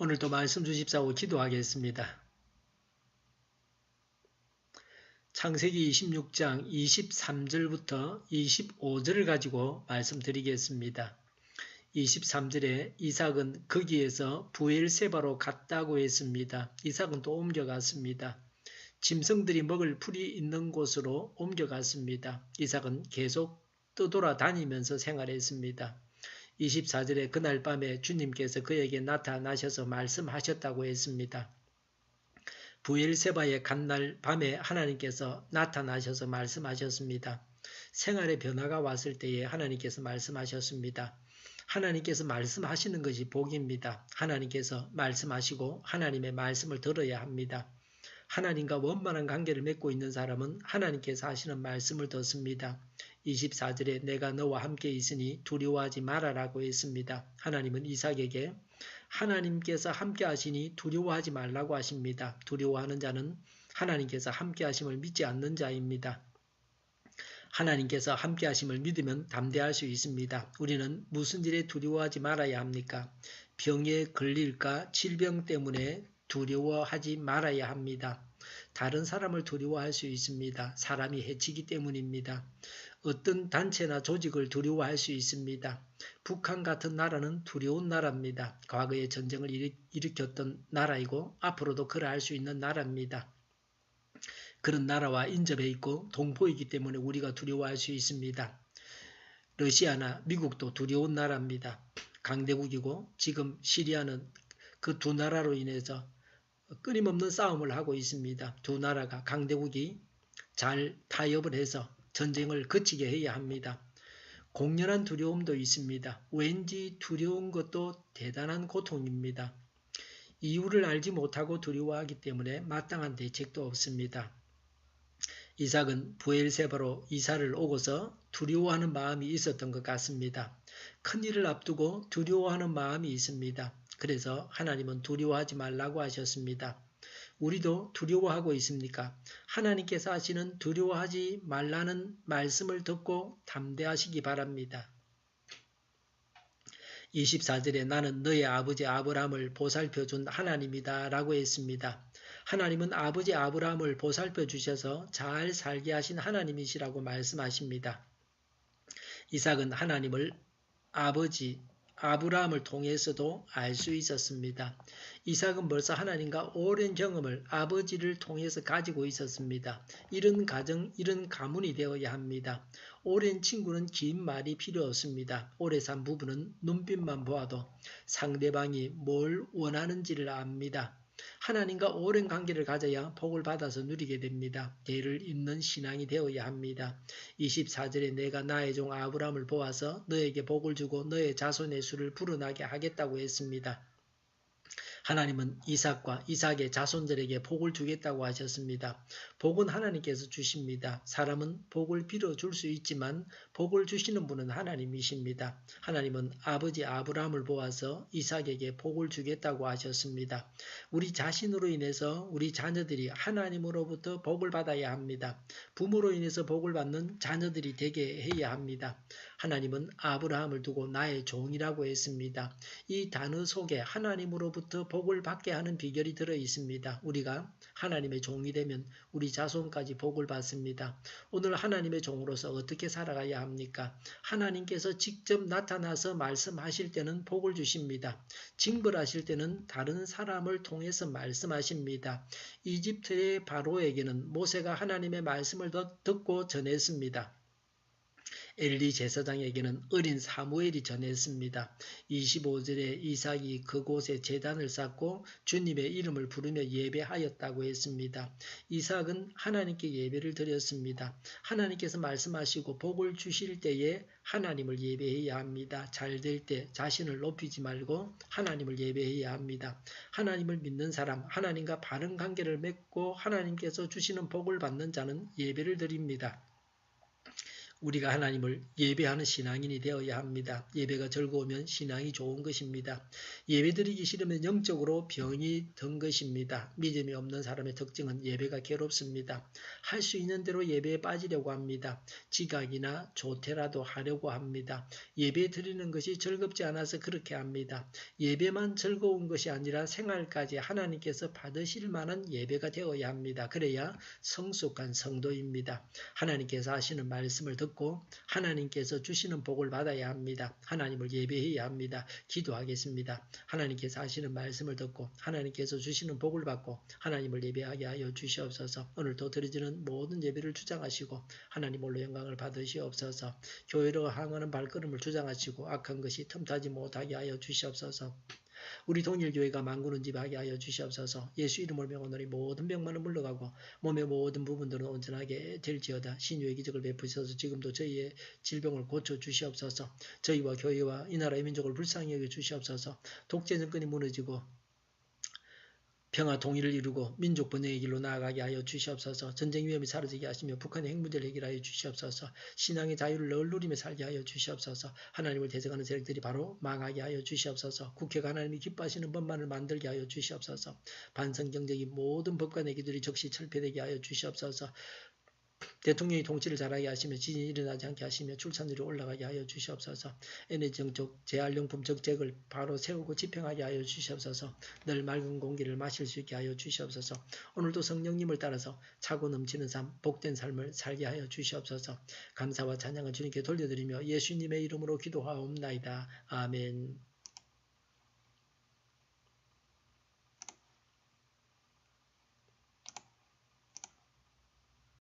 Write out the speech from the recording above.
오늘도 말씀 주십사고 기도하겠습니다. 창세기 26장 23절부터 25절을 가지고 말씀드리겠습니다. 23절에 이삭은 거기에서 브엘세바로 갔다고 했습니다. 이삭은 또 옮겨갔습니다. 짐승들이 먹을 풀이 있는 곳으로 옮겨갔습니다. 이삭은 계속 떠돌아다니면서 생활했습니다. 24절에 그날 밤에 주님께서 그에게 나타나셔서 말씀하셨다고 했습니다. 브엘세바에 간 날 밤에 하나님께서 나타나셔서 말씀하셨습니다. 생활의 변화가 왔을 때에 하나님께서 말씀하셨습니다. 하나님께서 말씀하시는 것이 복입니다. 하나님께서 말씀하시고 하나님의 말씀을 들어야 합니다. 하나님과 원만한 관계를 맺고 있는 사람은 하나님께서 하시는 말씀을 듣습니다. 24절에 내가 너와 함께 있으니 두려워하지 말아라고 했습니다. 하나님은 이삭에게 하나님께서 함께 하시니 두려워하지 말라고 하십니다. 두려워하는 자는 하나님께서 함께 하심을 믿지 않는 자입니다. 하나님께서 함께 하심을 믿으면 담대할 수 있습니다. 우리는 무슨 일에 두려워하지 말아야 합니까? 병에 걸릴까 질병 때문에 두려워하지 말아야 합니다. 다른 사람을 두려워할 수 있습니다. 사람이 해치기 때문입니다. 어떤 단체나 조직을 두려워할 수 있습니다. 북한 같은 나라는 두려운 나라입니다. 과거에 전쟁을 일으켰던 나라이고 앞으로도 그러할 수 있는 나라입니다. 그런 나라와 인접해 있고 동포이기 때문에 우리가 두려워할 수 있습니다. 러시아나 미국도 두려운 나라입니다. 강대국이고 지금 시리아는 그 두 나라로 인해서 끊임없는 싸움을 하고 있습니다. 두 나라가 강대국이 잘 타협을 해서 전쟁을 그치게 해야 합니다. 공연한 두려움도 있습니다. 왠지 두려운 것도 대단한 고통입니다. 이유를 알지 못하고 두려워하기 때문에 마땅한 대책도 없습니다. 이삭은 브엘세바로 이사를 오고서 두려워하는 마음이 있었던 것 같습니다. 큰일을 앞두고 두려워하는 마음이 있습니다. 그래서 하나님은 두려워하지 말라고 하셨습니다. 우리도 두려워하고 있습니까? 하나님께서 하시는 두려워하지 말라는 말씀을 듣고 담대하시기 바랍니다. 24절에 나는 너의 아버지 아브라함을 보살펴준 하나님이다 라고 했습니다. 하나님은 아버지 아브라함을 보살펴 주셔서 잘 살게 하신 하나님이시라고 말씀하십니다. 이삭은 하나님을 아버지 아브라함을 통해서도 알 수 있었습니다. 이삭은 벌써 하나님과 오랜 경험을 아버지를 통해서 가지고 있었습니다. 이런 가정, 이런 가문이 되어야 합니다. 오랜 친구는 긴 말이 필요 없습니다. 오래 산 부부는 눈빛만 보아도 상대방이 뭘 원하는지를 압니다. 하나님과 오랜 관계를 가져야 복을 받아서 누리게 됩니다. 죄를 잇는 신앙이 되어야 합니다. 24절에 내가 나의 종 아브라함을 보아서 너에게 복을 주고 너의 자손의 수를 불어나게 하겠다고 했습니다. 하나님은 이삭과 이삭의 자손들에게 복을 주겠다고 하셨습니다. 복은 하나님께서 주십니다. 사람은 복을 빌어줄 수 있지만 복을 주시는 분은 하나님이십니다. 하나님은 아버지 아브라함을 보아서 이삭에게 복을 주겠다고 하셨습니다. 우리 자신으로 인해서 우리 자녀들이 하나님으로부터 복을 받아야 합니다. 부모로 인해서 복을 받는 자녀들이 되게 해야 합니다. 하나님은 아브라함을 두고 나의 종이라고 했습니다. 이 단어 속에 하나님으로부터 복을 받게 하는 비결이 들어 있습니다. 우리가 하나님의 종이 되면 우리 자손까지 복을 받습니다. 오늘 하나님의 종으로서 어떻게 살아가야 합니까? 하나님께서 직접 나타나서 말씀하실 때는 복을 주십니다. 징벌하실 때는 다른 사람을 통해서 말씀하십니다. 이집트의 바로에게는 모세가 하나님의 말씀을 듣고 전했습니다. 엘리 제사장에게는 어린 사무엘이 전했습니다. 25절에 이삭이 그곳에 제단을 쌓고 주님의 이름을 부르며 예배하였다고 했습니다. 이삭은 하나님께 예배를 드렸습니다. 하나님께서 말씀하시고 복을 주실 때에 하나님을 예배해야 합니다. 잘 될 때 자신을 높이지 말고 하나님을 예배해야 합니다. 하나님을 믿는 사람, 하나님과 바른 관계를 맺고 하나님께서 주시는 복을 받는 자는 예배를 드립니다. 우리가 하나님을 예배하는 신앙인이 되어야 합니다. 예배가 즐거우면 신앙이 좋은 것입니다. 예배드리기 싫으면 영적으로 병이 든 것입니다. 믿음이 없는 사람의 특징은 예배가 괴롭습니다. 할 수 있는 대로 예배에 빠지려고 합니다. 지각이나 조퇴라도 하려고 합니다. 예배 드리는 것이 즐겁지 않아서 그렇게 합니다. 예배만 즐거운 것이 아니라 생활까지 하나님께서 받으실 만한 예배가 되어야 합니다. 그래야 성숙한 성도입니다. 하나님께서 하시는 말씀을 듣고 하나님께서 주시는 복을 받아야 합니다. 하나님을 예배해야 합니다. 기도하겠습니다. 하나님께서 하시는 말씀을 듣고 하나님께서 주시는 복을 받고 하나님을 예배하게 하여 주시옵소서. 오늘도 드려지는 모든 예배를 주장하시고 하나님 홀로 영광을 받으시옵소서. 교회로 향하는 발걸음을 주장하시고 악한 것이 틈타지 못하게 하여 주시옵소서. 우리 동일교회가 만구는 집하게 하여 주시옵소서. 예수 이름을 명하노니 모든 병만은 물러가고 몸의 모든 부분들은 온전하게 될지어다. 신유의 기적을 베푸셔서 지금도 저희의 질병을 고쳐 주시옵소서. 저희와 교회와 이 나라의 민족을 불쌍히 여겨 주시옵소서. 독재 정권이 무너지고 평화 통일을 이루고 민족 번영의 길로 나아가게 하여 주시옵소서. 전쟁 위험이 사라지게 하시며 북한의 핵 문제를 해결하여 주시옵소서. 신앙의 자유를 늘 누리며 살게 하여 주시옵소서. 하나님을 대적하는 세력들이 바로 망하게 하여 주시옵소서. 국회가 하나님이 기뻐하시는 법만을 만들게 하여 주시옵소서. 반성경적인 모든 법과 내기들이 적시 철폐되게 하여 주시옵소서. 대통령이 통치를 잘하게 하시며 지진이 일어나지 않게 하시며 출산율이 올라가게 하여 주시옵소서. 에너지 정책, 재활용품 정책을 바로 세우고 집행하게 하여 주시옵소서. 늘 맑은 공기를 마실 수 있게 하여 주시옵소서. 오늘도 성령님을 따라서 차고 넘치는 삶, 복된 삶을 살게 하여 주시옵소서. 감사와 찬양을 주님께 돌려드리며 예수님의 이름으로 기도하옵나이다. 아멘.